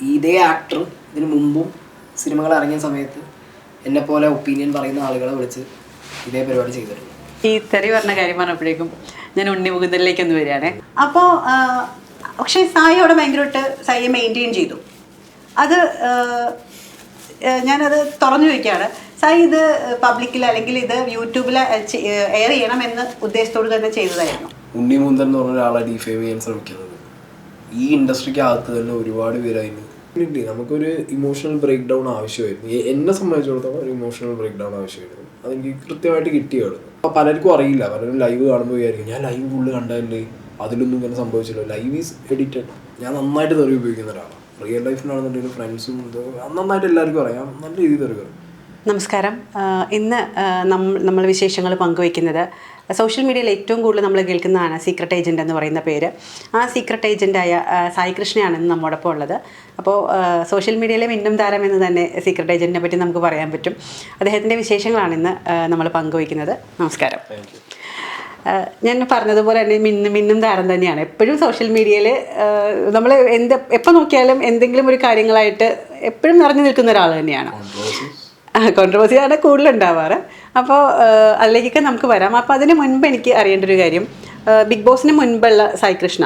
ഇതേ ആക്ടർ ഇതിനു മുമ്പും സിനിമകൾ ഇറങ്ങിയ സമയത്ത് എന്നെപ്പോലെ ഒപ്പീനിയൻ പറയുന്ന ആളുകളെ വിളിച്ച് ഇതേ പരിപാടി ചെയ്തിട്ടുണ്ട്. ഈ തെറി പറഞ്ഞ കാര്യം പറഞ്ഞപ്പോഴേക്കും ഞാൻ ഉണ്ണിമുകുന്ദനിലേക്ക് ഒന്ന് വരികയാണ്. അപ്പോൾ പക്ഷേ സായി അവിടെ ഭയങ്കരമായിട്ട് സായിയെ മെയിൻറ്റെയിൻ ചെയ്തു. അത് ഞാനത് തുറന്നു ചോദിക്കുകയാണ്, സായി ഇത് പബ്ലിക്കിൽ അല്ലെങ്കിൽ ഇത് യൂട്യൂബിൽ എയർ ചെയ്യണമെന്ന് ഉദ്ദേശത്തോട് തന്നെ ചെയ്തതായിരുന്നു? ഉണ്ണിമുകുന്ദൻ എന്ന് പറഞ്ഞ ഒരാളെ ഡിഫൈം ചെയ്യാൻ ശ്രമിക്കുന്നത് ഈ ഇൻഡസ്ട്രിക്ക് അകത്ത് തന്നെ ഒരുപാട് പേരായിരുന്നു. നമുക്കൊരു ഇമോഷണൽ ബ്രേക്ക് ഡൗൺ ആവശ്യമായിരുന്നു. എന്നെ സംബന്ധിച്ചിടത്തോളം ഒരു ഇമോഷണൽ ബ്രേക്ക് ഡൗൺ ആവശ്യമായിരുന്നു. അതെനിക്ക് കൃത്യമായിട്ട് കിട്ടിയായിരുന്നു. അപ്പോൾ പലർക്കും അറിയില്ല, പലരും ലൈവ് കാണുമ്പോൾ വിചാരിക്കും ഞാൻ ലൈവ് ഫുള്ള് കണ്ടതല്ലേ, അതിലൊന്നും ഇങ്ങനെ സംഭവിച്ചില്ല, ലൈവ് ഈസ് എഡിറ്റഡ്. ഞാൻ നന്നായിട്ട് തെറി ഉപയോഗിക്കുന്ന ഒരാളാണ്. റിയൽ ലൈഫിലാണെന്നുണ്ടെങ്കിൽ ഫ്രണ്ട്സും നന്നായിട്ട് എല്ലാവർക്കും അറിയാം, നല്ല രീതിയിൽ തെറി പറയും. നമസ്കാരം. ഇന്ന് നമ്മൾ വിശേഷങ്ങൾ പങ്കുവയ്ക്കുന്നത് സോഷ്യൽ മീഡിയയിൽ ഏറ്റവും കൂടുതൽ നമ്മൾ കേൾക്കുന്നതാണ് സീക്രട്ട് ഏജൻറ്റ് എന്ന് പറയുന്ന പേര്. ആ സീക്രട്ട് ഏജൻറ്റായ സായി കൃഷ്ണയാണ് ഇന്ന് നമ്മോടൊപ്പം ഉള്ളത്. അപ്പോൾ സോഷ്യൽ മീഡിയയിലെ മിന്നും താരം എന്ന് തന്നെ സീക്രട്ട് ഏജൻറ്റിനെ പറ്റി നമുക്ക് പറയാൻ പറ്റും. അദ്ദേഹത്തിൻ്റെ വിശേഷങ്ങളാണ് ഇന്ന് നമ്മൾ പങ്കുവയ്ക്കുന്നത്. നമസ്കാരം. ഞാൻ പറഞ്ഞതുപോലെ തന്നെ മിന്നും താരം തന്നെയാണ്. എപ്പോഴും സോഷ്യൽ മീഡിയയിൽ നമ്മൾ എപ്പോൾ നോക്കിയാലും എന്തെങ്കിലും ഒരു കാര്യങ്ങളായിട്ട് എപ്പോഴും നിറഞ്ഞു നിൽക്കുന്ന ഒരാൾ തന്നെയാണ്. കോൺട്രവേഴ്സിയാണ് കൂടുതലുണ്ടാവാറ്. അപ്പോൾ അതിലേക്കൊക്കെ നമുക്ക് വരാം. അപ്പോൾ അതിന് മുൻപ് എനിക്ക് അറിയേണ്ട ഒരു കാര്യം, ബിഗ് ബോസിന് മുൻപുള്ള സായി കൃഷ്ണ,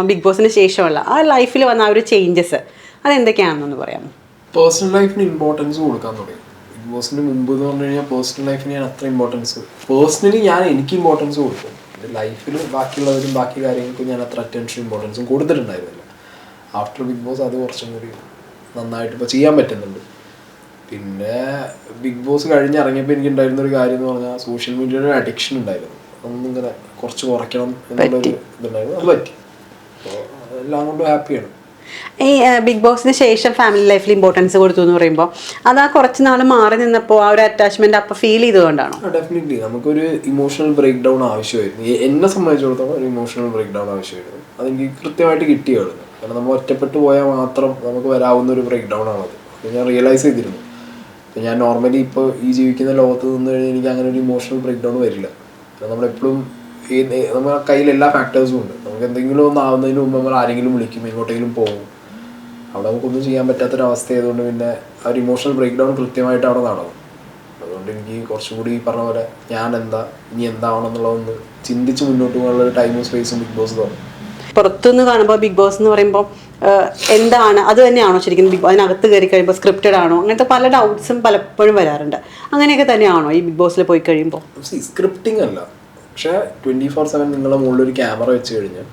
ബിഗ് ബോസിന് ശേഷമുള്ള ആ ലൈഫിൽ വന്ന ആ ഒരു ചേഞ്ചസ് അതെന്തൊക്കെയാണെന്നൊന്ന് പറയാമോ? പേഴ്സണൽ ലൈഫിന് ഇമ്പോർട്ടൻസ് കൊടുക്കാൻ തുടങ്ങി. ബിഗ് ബോസിന് മുമ്പ് എന്ന് പറഞ്ഞു കഴിഞ്ഞാൽ പേഴ്സണൽ ലൈഫിന് ഞാൻ അത്ര ഇമ്പോർട്ടൻസ്, പേഴ്സണലി എനിക്ക് ഇമ്പോർട്ടൻസ് കൊടുക്കും. എൻ്റെ ലൈഫിൽ ബാക്കിയുള്ളവരും ബാക്കി കാര്യങ്ങൾക്കും ഞാൻ അത്ര അറ്റൻഷൻ ഇമ്പോർട്ടൻസും കൊടുത്തിട്ടുണ്ടായിരുന്നില്ല. ആഫ്റ്റർ ബിഗ് ബോസ് അത് കുറച്ചും കൂടി നന്നായിട്ട് ഇപ്പോൾ ചെയ്യാൻ പറ്റുന്നുണ്ട്. പിന്നെ ബിഗ് ബോസ് കഴിഞ്ഞിറങ്ങിയപ്പോൾ എനിക്കുണ്ടായിരുന്ന ഒരു കാര്യം എന്ന് പറഞ്ഞാൽ സോഷ്യൽ മീഡിയയുടെ ഒരു അഡിക്ഷൻ ഉണ്ടായിരുന്നു. അതൊന്നിങ്ങനെ കുറച്ച് കുറയ്ക്കണം എന്നുള്ളൊരു ഇതുണ്ടായിരുന്നു. അത് പറ്റി. അപ്പോൾ എല്ലാം കൊണ്ടും ഹാപ്പിയാണ്. ഈ ബിഗ് ബോസിന് ശേഷം ഫാമിലി ലൈഫിൽ ഇമ്പോർട്ടൻസ് കൊടുത്തു എന്ന് പറയുമ്പോൾ അത് ആ കുറച്ച് നാൾ മാറി നിന്നപ്പോൾ ആ ഒരു അറ്റാച്ച്മെന്റ് അപ്പോൾ ഫീൽ ചെയ്തുകൊണ്ടാണോ? ഡെഫിനറ്റ്ലി നമുക്കൊരു ഇമോഷണൽ ബ്രേക്ക് ഡൗൺ ആവശ്യമായിരുന്നു. എന്നെ സംബന്ധിച്ചിടത്തോളം ഒരു ഇമോഷണൽ ബ്രേക്ക് ഡൗൺ ആവശ്യമായിരുന്നു. അതെനിക്ക് കൃത്യമായിട്ട് കിട്ടിയായിരുന്നു. കാരണം നമ്മൾ ഒറ്റപ്പെട്ടു പോയാൽ മാത്രം നമുക്ക് വരാവുന്ന ഒരു ബ്രേക്ക് ഡൗൺ ആണത്. അത് ഞാൻ റിയലൈസ് ചെയ്തിരുന്നു. ഞാൻ നോർമലി ഇപ്പോൾ ഈ ജീവിക്കുന്ന ലോകത്ത് നിന്ന് കഴിഞ്ഞാൽ എനിക്ക് അങ്ങനെ ഒരു ഇമോഷണൽ ബ്രേക്ക് ഡൗൺ വരില്ല. നമ്മളെപ്പോഴും നമ്മുടെ കയ്യിൽ എല്ലാ ഫാക്ടേഴ്സും ഉണ്ട്. നമുക്ക് എന്തെങ്കിലും ഒന്ന് ആവുന്നതിന് മുമ്പ് നമ്മൾ ആരെങ്കിലും വിളിക്കും, എങ്ങോട്ടെങ്കിലും പോകും. അവിടെ നമുക്കൊന്നും ചെയ്യാൻ പറ്റാത്തൊരവസ്ഥ ആയതുകൊണ്ട് പിന്നെ ആ ഒരു ഇമോഷണൽ ബ്രേക്ക് ഡൗൺ കൃത്യമായിട്ട് അവിടെ നടന്നു. അതുകൊണ്ട് എനിക്ക് കുറച്ചും കൂടി ഈ പറഞ്ഞ പോലെ ഞാൻ എന്താ ഇനി എന്താവണം എന്നുള്ളതൊന്ന് ചിന്തിച്ച് മുന്നോട്ട് പോകാനുള്ള ഒരു ടൈമും സ്പേസും ബിഗ് ബോസ് തോന്നും. പുറത്തുനിന്ന് കാണുമ്പോൾ ബിഗ് ബോസ് എന്ന് പറയുമ്പോൾ എന്താണ്, അത് തന്നെയാണോ ശരിക്കും ബിഗ് അതിനകത്ത് കയറി കഴിയുമ്പോൾ സ്ക്രിപ്റ്റഡ് ആണോ? അങ്ങനത്തെ പല ഡൗട്ട്സും പലപ്പോഴും വരാറുണ്ട്. അങ്ങനെയൊക്കെ തന്നെയാണോ ഈ ബിഗ് ബോസിൽ പോയി കഴിയുമ്പോൾ? സ്ക്രിപ്റ്റിംഗ് അല്ല, പക്ഷേ 24/7 നിങ്ങളുടെ മുകളിൽ ഒരു ക്യാമറ വെച്ച് കഴിഞ്ഞാൽ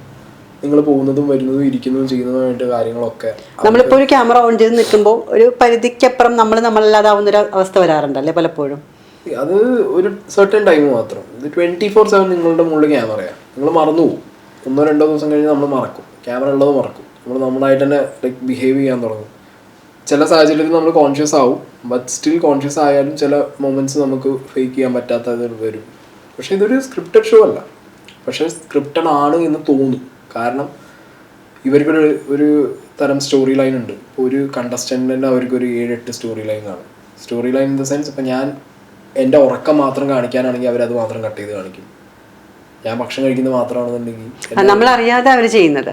നിങ്ങൾ പോകുന്നതും വരുന്നതും ഇരിക്കുന്നതും ചെയ്യുന്നതുമായിട്ട് കാര്യങ്ങളൊക്കെ നമ്മളിപ്പോൾ ഒരു ക്യാമറ ഓൺ ചെയ്ത് നിൽക്കുമ്പോൾ ഒരു പരിധിക്കപ്പുറം നമ്മളല്ലാതാവുന്ന ഒരു അവസ്ഥ വരാറുണ്ടല്ലേ പലപ്പോഴും? അത് ഒരു സർട്ടൻ ടൈം മാത്രം. ഇത് 24/7 നിങ്ങളുടെ മുകളിൽ ക്യാമറയാണ്. നിങ്ങൾ മറന്നു പോകും. 1-2 ദിവസം കഴിഞ്ഞ് നമ്മൾ മറക്കും, ക്യാമറ ഉള്ളത് മറക്കും. നമ്മളായിട്ട് തന്നെ ലൈക്ക് ബിഹേവ് ചെയ്യാൻ തുടങ്ങും. ചില സാഹചര്യത്തിൽ നമ്മൾ കോൺഷ്യസ് ആവും, ബട്ട് സ്റ്റിൽ കോൺഷ്യസ് ആയാലും ചില മൊമെന്റ്സ് നമുക്ക് ഫേക്ക് ചെയ്യാൻ പറ്റാത്തത് വരും. പക്ഷെ ഇതൊരു സ്ക്രിപ്റ്റഡ് ഷോ അല്ല, പക്ഷെ സ്ക്രിപ്റ്റഡ് ആണ് എന്ന് തോന്നും. കാരണം ഇവർക്കൊരു തരം സ്റ്റോറി ലൈൻ ഉണ്ട്. ഇപ്പോൾ ഒരു കണ്ടസ്റ്റൻറ്റിന് അവർക്കൊരു 7-8 സ്റ്റോറി ലൈൻ കാണും. Story line in the sense, ഇപ്പം ഞാൻ എൻ്റെ ഉറക്കം മാത്രം കാണിക്കാനാണെങ്കിൽ അവരത് മാത്രം കട്ട് ചെയ്ത് കാണിക്കും. ഞാൻ ഭക്ഷണം കഴിക്കുന്നത് മാത്രമാണെന്നുണ്ടെങ്കിൽ നമ്മളറിയാതെ അവർ ചെയ്യുന്നത്.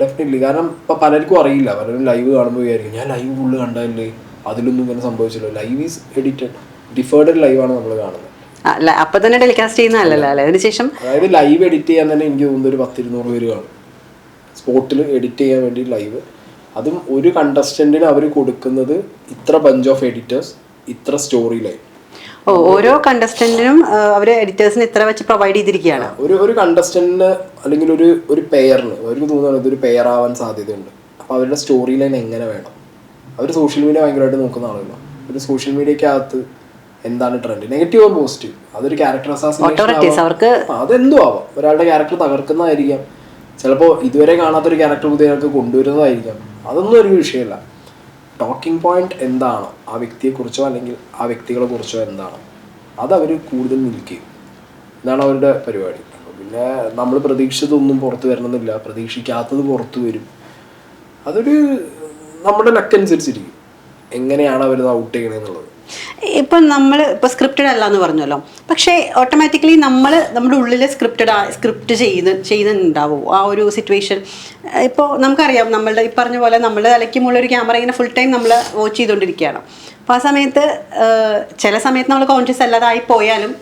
ഡെഫിനറ്റ്ലി. കാരണം ഇപ്പം പലർക്കും അറിയില്ല, പലരും ലൈവ് കാണുമ്പോൾ വിചാരിക്കും ഞാൻ ലൈവ് ഫുള്ള് കണ്ടതല്ലേ, അതിലൊന്നും ഇങ്ങനെ സംഭവിച്ചില്ല. ലൈവ് ഈസ് എഡിറ്റഡ്, ഡിഫേർഡ് ലൈവാണ് നമ്മൾ കാണുന്നത്. അപ്പൊ തന്നെ ടെലികാസ്റ്റ് ചെയ്യുന്നതല്ലല്ലോ അല്ലേ? അതിനുശേഷം അതായത് ലൈവ് എഡിറ്റ് ചെയ്യാൻ തന്നെ എനിക്ക് തോന്നുന്നത് ഒരു 10-200 പേര് കാണും സ്പോട്ടിൽ എഡിറ്റ് ചെയ്യാൻ വേണ്ടി ലൈവ്. അതും ഒരു കണ്ടസ്റ്റന്റിന് അവർ കൊടുക്കുന്നത് ഇത്ര ബഞ്ച് ഓഫ് എഡിറ്റേഴ്സ്, ഇത്ര സ്റ്റോറി ലൈൻ. ഓരോ കണ്ടസ്റ്റന്റിനും അവർ എഡിറ്റേഴ്സിന് ഇത്ര വെച്ച് പ്രൊവൈഡ് ചെയ്തിരിക്കുകയാണ്. ഒരു കണ്ടസ്റ്റന്റിന് അല്ലെങ്കിൽ ഒരു പെയറിന് അവർക്ക് തോന്നുന്നത് ഇതൊരു പെയർ ആവാൻ സാധ്യതയുണ്ട്. അപ്പോൾ അവരുടെ സ്റ്റോറി ലൈൻ എങ്ങനെ വേണം. അവർ സോഷ്യൽ മീഡിയ ഭയങ്കരമായിട്ട് നോക്കുന്ന ആളുകളാണ്. ഒരു സോഷ്യൽ മീഡിയക്കകത്ത് എന്താണ് ട്രെൻഡ്, നെഗറ്റീവ് പോസിറ്റീവ്, അതൊരു ക്യാരക്ടർ അസാസിനേഷൻ അവർക്ക് അതെന്തോ ആവാം. ഒരാളുടെ ക്യാരക്ടർ തകർക്കുന്നതായിരിക്കാം, ചിലപ്പോൾ ഇതുവരെ കാണാത്തൊരു ക്യാരക്ടർ പുതിയവർക്ക് കൊണ്ടുവരുന്നതായിരിക്കാം. അതൊന്നും ഒരു വിഷയമല്ല. ടോക്കിംഗ് പോയിന്റ് എന്താണ്, ആ വ്യക്തിയെക്കുറിച്ചോ അല്ലെങ്കിൽ ആ വ്യക്തികളെ കുറിച്ചോ എന്താണ്, അതവർ കൂടുതൽ നിൽക്കും. ഇതാണ് അവരുടെ പരിപാടി. പിന്നെ നമ്മൾ പ്രതീക്ഷിച്ചതൊന്നും പുറത്ത് വരണമെന്നില്ല, പ്രതീക്ഷിക്കാത്തത് പുറത്തു വരും. അതൊരു നമ്മുടെ ലക്കനുസരിച്ചിരിക്കും എങ്ങനെയാണ് അവർ ഔട്ട് ചെയ്യണമെന്നുള്ളത്. ഇപ്പം നമ്മൾ ഇപ്പോൾ സ്ക്രിപ്റ്റഡ് അല്ല എന്ന് പറഞ്ഞല്ലോ, പക്ഷേ ഓട്ടോമാറ്റിക്കലി നമ്മുടെ ഉള്ളിൽ സ്ക്രിപ്റ്റ് ചെയ്യുന്നുണ്ടാവും ആ ഒരു സിറ്റുവേഷൻ. ഇപ്പോൾ നമുക്കറിയാം, നമ്മളുടെ ഈ പറഞ്ഞ പോലെ നമ്മുടെ തലയ്ക്ക് മുകളിലൊരു ക്യാമറ ഇങ്ങനെ ഫുൾ ടൈം നമ്മൾ വാച്ച് ചെയ്തുകൊണ്ടിരിക്കുകയാണ്. അപ്പോൾ ആ സമയത്ത് ചില സമയത്ത് നമ്മൾ കോൺഷ്യസ് അല്ലാതായി പോയാലും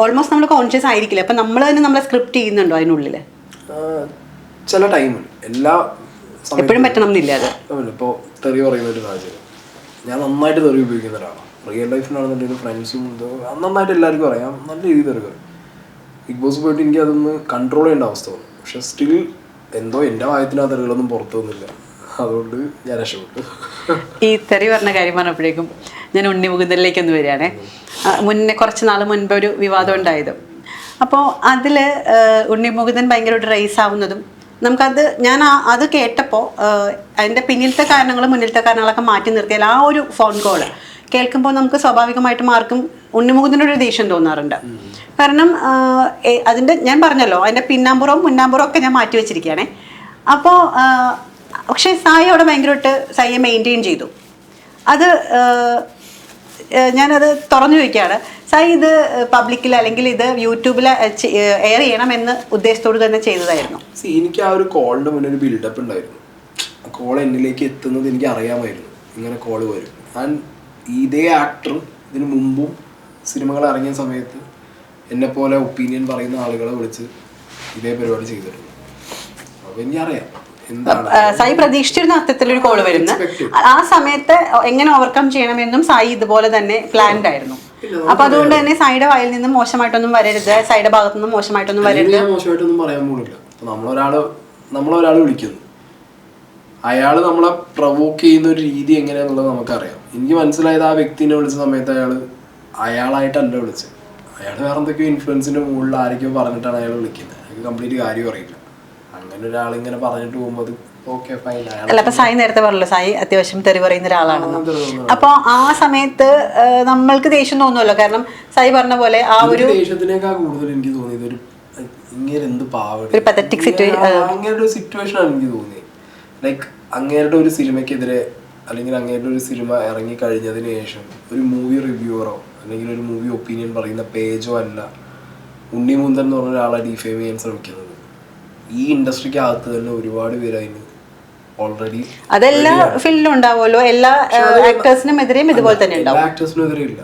ഓൾമോസ്റ്റ് നമ്മൾ കോൺഷ്യസ് ആയിരിക്കില്ല. അപ്പം നമ്മൾ തന്നെ നമ്മളെ സ്ക്രിപ്റ്റ് ചെയ്യുന്നുണ്ടോ അതിനുള്ളിൽ? ചില ടൈമിൽ എല്ലാ എപ്പോഴും പറ്റണം എന്നില്ല. അത് ഇപ്പോൾ തെറി പറയുന്ന ഒരു സാഹചര്യം, ഞാൻ നന്നായിട്ട് തെറി ഉപയോഗിക്കുന്ന ഒരാളാണ്. റിയൽ ലൈഫിലാണെന്നുണ്ടെങ്കിൽ ഫ്രണ്ട്സും നന്നായിട്ട് എല്ലാവർക്കും അറിയാം, നല്ല രീതിയിൽ തെറി പറയും. ബിഗ് ബോസ് പോയിട്ട് എനിക്ക് അതൊന്ന് കൺട്രോൾ ചെയ്യേണ്ട അവസ്ഥ വന്നു. പക്ഷെ സ്റ്റിൽ എന്തോ എൻ്റെ വായത്തിന് ആ തെറികളൊന്നും പുറത്തു വന്നില്ല, അതുകൊണ്ട് ഞാൻ രക്ഷപ്പെട്ടു. ഈ തെറി പറഞ്ഞ കാര്യം പറഞ്ഞപ്പോഴേക്കും ഞാൻ ഉണ്ണി മുകുന്ദനിലേക്കൊന്ന് വരികയാണേ. കുറച്ച് നാൾ മുൻപ് ഒരു വിവാദം ഉണ്ടായത്. അപ്പോൾ അതിൽ ഉണ്ണി മുകുന്ദൻ ഭയങ്കരമായിട്ട് റേസ് ആവുന്നതും ഞാൻ അത് കേട്ടപ്പോൾ അതിൻ്റെ പിന്നിലത്തെ കാരണങ്ങളും മുന്നിലത്തെ കാരണങ്ങളൊക്കെ മാറ്റി നിർത്തിയാൽ ആ ഒരു ഫോൺ കോൾ കേൾക്കുമ്പോൾ നമുക്ക് സ്വാഭാവികമായിട്ടും ആർക്കും ഉണ്ണിമുകുന്ദനോട് ഒരു ദേഷ്യം തോന്നാറുണ്ട്. കാരണം അതിൻ്റെ ഞാൻ പറഞ്ഞല്ലോ, അതിൻ്റെ പിന്നാമ്പുറവും മുന്നാമ്പുറവും ഒക്കെ ഞാൻ മാറ്റി വെച്ചിരിക്കുകയാണേ. അപ്പോൾ പക്ഷേ സായി അവിടെ ഭയങ്കരമായിട്ട് സായിയെ മെയിൻറ്റെയിൻ ചെയ്തു. അത് ഞാനത് തുറന്നു ചോദിക്കുകയാണ്, സായി ഇത് പബ്ലിക്കിൽ അല്ലെങ്കിൽ ഇത് യൂട്യൂബിൽ എയർ ചെയ്യണമെന്ന് ഉദ്ദേശത്തോട് തന്നെ ചെയ്തതായിരുന്നു? എനിക്ക് ആ ഒരു കോളിൻ്റെ മുന്നേ ഒരു ബിൽഡപ്പ് ഉണ്ടായിരുന്നു. കോൾ എന്നിലേക്ക് എത്തുന്നത് എനിക്ക് അറിയാമായിരുന്നു, ഇങ്ങനെ കോള് വരും. ആൻഡ് ഇതേ ആക്ടർ ഇതിന് മുമ്പും സിനിമകൾ ഇറങ്ങിയ സമയത്ത് എന്നെപ്പോലെ ഒപ്പീനിയൻ പറയുന്ന ആളുകളെ വിളിച്ച് ഇതേ പരിപാടി ചെയ്തിട്ടുണ്ട്. അപ്പോൾ എനിക്കറിയാം സായി പ്രതീക്ഷിച്ചിരുന്ന അർത്ഥത്തിലൊരു കോള് വരുന്നു. ആ സമയത്ത് എങ്ങനെ ഓവർകം ചെയ്യണമെന്നും സായി ഇതുപോലെ തന്നെ പ്ലാൻഡ് ആയിരുന്നു. അപ്പൊ അതുകൊണ്ട് തന്നെ സായിയുടെ വായിൽ നിന്നും മോശമായിട്ടൊന്നും വരരുത്, സായിയുടെ ഭാഗത്തു നിന്നും മോശമായിട്ടൊന്നും വരരുത്. മോശമായിട്ടൊന്നും പറയാൻ പോണില്ല. നമ്മളൊരാള് വിളിക്കുന്നു, അയാള് നമ്മളെ പ്രൊവോക്ക് ചെയ്യുന്ന ഒരു രീതി എങ്ങനെയാന്നുള്ളത് നമുക്കറിയാം. എനിക്ക് മനസ്സിലായത് ആ വ്യക്തിനെ വിളിച്ച സമയത്ത് അയാളായിട്ടല്ല വിളിച്ചത്. അയാൾ വേറെ എന്തൊക്കെയോ ഇൻഫ്ലുവൻസിന്റെ മുകളിൽ ആരൊക്കെയോ പറഞ്ഞിട്ടാണ് അയാൾ വിളിക്കുന്നത്. എനിക്ക് കംപ്ലീറ്റ് കാര്യം അറിയില്ല. അങ്ങനെ ഒരാളിങ്ങനെ പറഞ്ഞിട്ട് പോകുമ്പോൾ ഓക്കെ ഫൈൻ. അല്ല, അപ്പൊ സായി നേരത്തെ പറഞ്ഞല്ലോ സായി അത്യാവശ്യം തെറി പറയുന്ന ഒരാളാണെന്ന്. അപ്പൊ ആ സമയത്ത് നമ്മൾക്ക് ദേഷ്യം തോന്നുമല്ലോ, കാരണം സായി പറഞ്ഞ പോലെ ആ ഒരു ദേഷ്യത്തിനേക്കാൾ കൂടുതൽ എനിക്ക് തോന്നിയത് ഇങ്ങനെ എന്ത് ഒരു പതറ്റിക് അങ്ങനെ ഒരു സിറ്റുവേഷനാണ് എനിക്ക് തോന്നിയത്. ലൈക്ക് അങ്ങേരുടെ ഒരു സിനിമയ്ക്കെതിരെ അല്ലെങ്കിൽ അങ്ങേരുടെ ഒരു സിനിമ ഇറങ്ങി കഴിഞ്ഞതിന് ശേഷം ഒരു മൂവി റിവ്യൂവറോ അല്ലെങ്കിൽ ഒരു മൂവി ഒപ്പീനിയൻ പറയുന്ന പേജോ അല്ല ഉണ്ണി മുകുന്ദൻ എന്ന് പറഞ്ഞ ഒരാളെ ഡിഫെയിം ചെയ്യാൻ ശ്രമിക്കുന്നത്. ഈ ഇൻഡസ്ട്രിക്ക് അകത്ത് തന്നെ ഒരുപാട് പേര് അതിന് ഓൾറെഡി അതെല്ലാ ഫീൽഡിലും ഉണ്ടാവുമല്ലോ, എല്ലാ ആക്ടേഴ്സിനും എതിരെയും ഇതുപോലെ തന്നെ ഉണ്ടാവും. ആക്ടേഴ്സിനും എതിരെ ഇല്ല,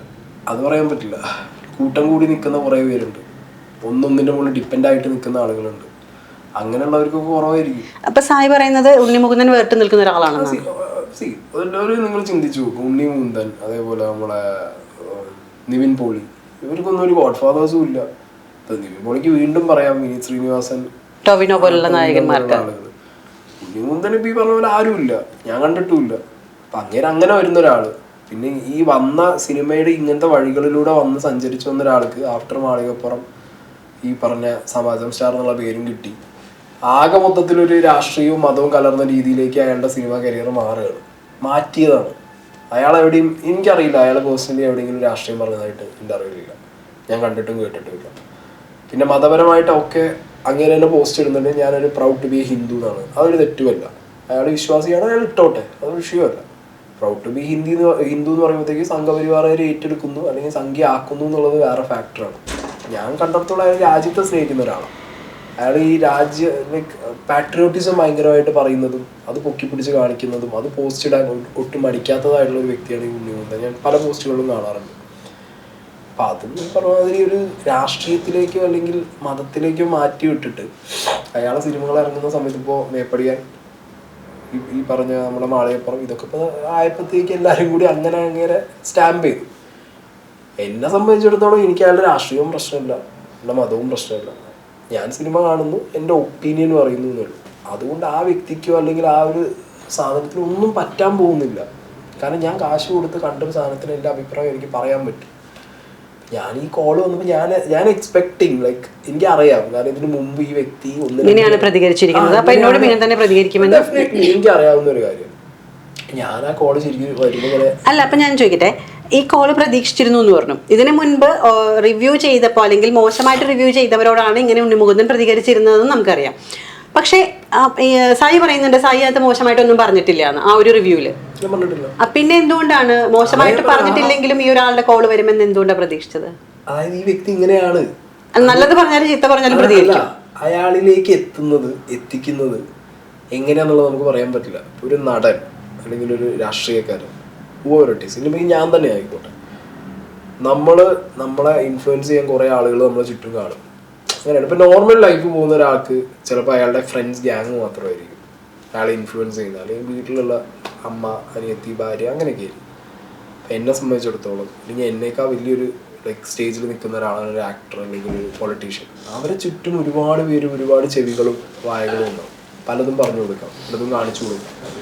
അത് പറയാൻ പറ്റില്ല. കൂട്ടം കൂടി നിൽക്കുന്ന കുറേ പേരുണ്ട്, ഒന്നൊന്നിന്റെ മുകളിൽ ഡിപ്പെൻഡ് ആയിട്ട് നിൽക്കുന്ന ആളുകളുണ്ട്. അങ്ങനെയുള്ളവർക്ക് കുറവായിരിക്കും. അപ്പൊ സായി പറയുന്നത് ഉണ്ണി മുകുന്ദൻ വേറിട്ട് നിൽക്കുന്ന ഒരാളാണ്. നിങ്ങൾ ചിന്തിച്ചു നോക്കും, ഉണ്ണി മുകുന്ദൻ അതേപോലെ നമ്മളെ നിവിൻ പോളി, ഇവർക്കൊന്നും ഒരു ഗോഡ് ഫാദേഴ്സും ഇല്ല. നിവിൻ പോളിക്ക് വീണ്ടും പറയാം, വിനീത് ശ്രീനിവാസൻ, ടോവിനോ പോലുള്ള നായകന്മാർക്ക്. ഉണ്ണി മുകുന്ദൻ ഇപ്പൊ ഈ പറഞ്ഞ പോലെ ആരുമില്ല, ഞാൻ കണ്ടിട്ടുമില്ല. അപ്പൊ അങ്ങനെ വരുന്ന ഒരാള്, പിന്നെ ഈ വന്ന സിനിമയുടെ ഇങ്ങനത്തെ വഴികളിലൂടെ വന്ന് സഞ്ചരിച്ചു വന്ന ഒരാൾക്ക് ആഫ്റ്റർ മാളികപ്പുറം ഈ പറഞ്ഞ സമാജം സ്റ്റാർ എന്നുള്ള പേരും കിട്ടി. ആകെ മൊത്തത്തിലൊരു രാഷ്ട്രീയവും മതവും കലർന്ന രീതിയിലേക്ക് അയാളുടെ സിനിമ കരിയർ മാറ്റിയതാണ്. അയാൾ എവിടെയും എനിക്കറിയില്ല, അയാൾ പേഴ്സണലി എവിടെയെങ്കിലും രാഷ്ട്രീയം പറഞ്ഞതായിട്ട് എൻ്റെ അറിവില്ല, ഞാൻ കണ്ടിട്ടും കേട്ടിട്ടുമില്ല. പിന്നെ മതപരമായിട്ടൊക്കെ അങ്ങനെ തന്നെ പോസ്റ്റ് ഇടുന്നുണ്ട്, ഞാനൊരു പ്രൗഡ് ടു ബി ഹിന്ദു എന്നാണ്. അതൊരു തെറ്റുമല്ല, അയാൾ വിശ്വാസിയാണ്, അയാൾ ഇട്ടോട്ടെ, അതൊരു വിഷയമല്ല. പ്രൗഡ് ടു ബി ഹിന്ദു എന്ന് പറയുമ്പോഴത്തേക്ക് സംഘപരിവാറുകാരെ ഏറ്റെടുക്കുന്നു അല്ലെങ്കിൽ സംഖ്യ ആക്കുന്നു എന്നുള്ളത് വേറെ ഫാക്ടറാണ്. ഞാൻ കണ്ടിടത്തോളം അയാൾ രാജ്യത്തെ സ്നേഹിക്കുന്ന ഒരാളാണ്. അയാൾ ഈ ലൈക്ക് പാട്രിയോട്ടിസം ഭയങ്കരമായിട്ട് പറയുന്നതും അത് പൊക്കിപ്പിടിച്ച് കാണിക്കുന്നതും അത് പോസ്റ്റ് ഇടാൻ ഒട്ടും മടിക്കാത്തതായിട്ടുള്ള ഒരു വ്യക്തിയാണ് ഈ ഉണ്ണി മുകുന്ദൻ. ഞാൻ പല പോസ്റ്റുകളിലും കാണാറുണ്ട്. അപ്പം അതും പറഞ്ഞമാതിരി ഒരു രാഷ്ട്രീയത്തിലേക്കോ അല്ലെങ്കിൽ മതത്തിലേക്കോ മാറ്റി വിട്ടിട്ട് അയാളെ സിനിമകൾ ഇറങ്ങുന്ന സമയത്ത് ഇപ്പോൾ മേപ്പടിയാൻ, ഈ പറഞ്ഞ നമ്മുടെ മാളികപ്പുറം, ഇതൊക്കെ ഇപ്പോൾ ആയപ്പോഴത്തേക്ക് എല്ലാവരും കൂടി അങ്ങനെ സ്റ്റാമ്പ് ചെയ്തു. എന്നെ സംബന്ധിച്ചിടത്തോളം എനിക്ക് അയാളുടെ രാഷ്ട്രീയവും പ്രശ്നമില്ല, അയാളുടെ മതവും പ്രശ്നമില്ല. ഞാൻ സിനിമ കാണുന്നു, എൻ്റെ ഒപ്പീനിയൻ പറയുന്നു എന്നുള്ളൂ. അതുകൊണ്ട് ആ വ്യക്തിക്കോ അല്ലെങ്കിൽ ആ ഒരു സാധനത്തിന് ഒന്നും പറ്റാൻ പോകുന്നില്ല. കാരണം ഞാൻ കാശ് കൊടുത്ത് കണ്ടൊരു സാധനത്തിന് എൻ്റെ അഭിപ്രായം എനിക്ക് പറയാൻ പറ്റും. ഞാൻ ഈ കോള് വന്നപ്പോൾ ഞാൻ എക്സ്പെക്ടിങ് ലൈക്ക് എനിക്കറിയാം, കാരണം ഇതിന് മുമ്പ് ഈ വ്യക്തി പ്രതികരിച്ചിരിക്കുന്നത് എനിക്ക് അറിയാവുന്ന ഒരു കാര്യം. ഞാൻ ആ കോള് ശരിക്കും വരുമ്പോൾ അല്ല, അപ്പൊ ഞാൻ ചോദിക്കട്ടെ, ഈ കോള് പ്രതീക്ഷിച്ചിരുന്നു എന്ന് പറഞ്ഞു. ഇതിനു മുൻപ് റിവ്യൂ ചെയ്തപ്പോൾ അല്ലെങ്കിൽ മോശമായിട്ട് റിവ്യൂ ചെയ്തവരോടാണ് ഇങ്ങനെ ഉണ്ണി മുകുന്ദൻ പ്രതികരിച്ചിരുന്നതെന്ന് നമുക്കറിയാം. പക്ഷേ സായി പറയുന്നുണ്ട് സായി അത് മോശമായിട്ടൊന്നും പറഞ്ഞിട്ടില്ല എന്ന് ആ ഒരു റിവ്യൂല്. ഞാൻ പറഞ്ഞിട്ടില്ല. പിന്നെ എന്തുകൊണ്ടാണ് മോശമായിട്ട് പറഞ്ഞിട്ടില്ലെങ്കിലും ഈ ഒരാളുടെ കോള് വരുമെന്ന് എന്തുകൊണ്ടാണ് പ്രതീക്ഷിച്ചത്? അതായത് ഈ വ്യക്തി ഇങ്ങനെയാണ്, നല്ലത് പറഞ്ഞാലും ചീത്ത പറഞ്ഞാലും പ്രതികരിക്കും. അയാളിലേക്ക് എത്തിക്കുന്നത് എങ്ങനെയാന്നുള്ളത് നമുക്ക് പറയാൻ പറ്റില്ല. ഒരു നടൻ അല്ലെങ്കിൽ ഒരു രാഷ്ട്രീയക്കാരൻ ഓരോട്ടീസ് ഇല്ലെങ്കിൽ ഞാൻ തന്നെ ആയിക്കോട്ടെ, നമ്മളെ ഇൻഫ്ലുവൻസ് ചെയ്യാൻ കുറേ ആളുകൾ നമ്മളെ ചുറ്റും കാണും. അങ്ങനെയാണ്. ഇപ്പം നോർമൽ ലൈഫ് പോകുന്ന ഒരാൾക്ക് ചിലപ്പോൾ അയാളുടെ ഫ്രണ്ട്സ് ഗ്യാങ് മാത്രമായിരിക്കും അയാളെ ഇൻഫ്ലുവൻസ് ചെയ്യുന്നത്, അല്ലെങ്കിൽ വീട്ടിലുള്ള അമ്മ, അനിയത്തി, ഭാര്യ, അങ്ങനെയൊക്കെ ആയിരിക്കും. എന്നെ സംബന്ധിച്ചിടത്തോളം അല്ലെങ്കിൽ എന്നേക്കാൾ വലിയൊരു ലൈക്ക് സ്റ്റേജിൽ നിൽക്കുന്ന ഒരാളാണ് ഒരു ആക്ടർ അല്ലെങ്കിൽ ഒരു പൊളിറ്റീഷ്യൻ. അവരെ ചുറ്റും ഒരുപാട് പേര്, ഒരുപാട് ചെവികളും വായകളും ഉണ്ടാവും. പലതും പറഞ്ഞു കൊടുക്കാം, പലതും കാണിച്ചു കൊടുക്കാം.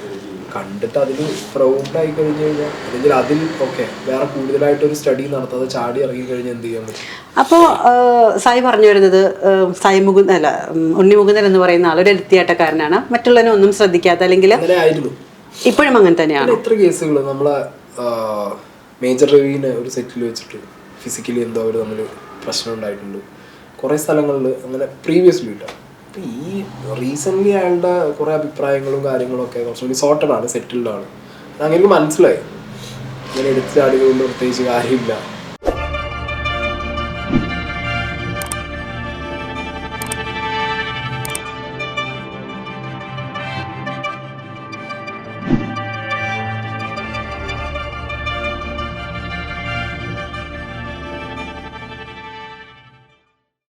കണ്ടിട്ട് അതിൽ പ്രൗഡായി കഴിഞ്ഞ് കഴിഞ്ഞാൽ അല്ലെങ്കിൽ അതിൽ ഓക്കെ വേറെ കൂടുതലായിട്ടൊരു സ്റ്റഡി നടത്താതെ ചാടി ഇറങ്ങി കഴിഞ്ഞാൽ എന്ത് ചെയ്യാൻ പറ്റും? അപ്പോൾ സായി പറഞ്ഞു വരുന്നത് ഉണ്ണി മുകുന്ദൻ എന്ന് പറയുന്ന ആൾ ഒരു എടുത്തിയാട്ടക്കാരനാണ്, മറ്റുള്ളവനെ ഒന്നും ശ്രദ്ധിക്കാത്ത, അല്ലെങ്കിൽ അങ്ങനെ ആയിരുന്നു, ഇപ്പോഴും അങ്ങനെ തന്നെയാണ്. എത്ര കേസുകൾ നമ്മളെ മേജർ രവിനെ ഒരു സെറ്റിൽ വെച്ചിട്ട് ഫിസിക്കലി എന്തോ അവർ തമ്മിൽ പ്രശ്നം ഉണ്ടായിട്ടുണ്ട് കുറേ സ്ഥലങ്ങളിൽ, അങ്ങനെ പ്രീവിയസ്ലി കിട്ടാം. അപ്പം ഈ റീസെൻ്റ്ലി അയാളുടെ കുറേ അഭിപ്രായങ്ങളും കാര്യങ്ങളും ഒക്കെ കുറച്ചുകൂടി സോർട്ടഡ് ആണ്, സെറ്റിൽഡ് ആണ്. അങ്ങനെ എനിക്ക് മനസ്സിലായി ഇങ്ങനെ എടുത്ത് ചാടിയത് കൊണ്ട് പ്രത്യേകിച്ച് കാര്യമില്ല.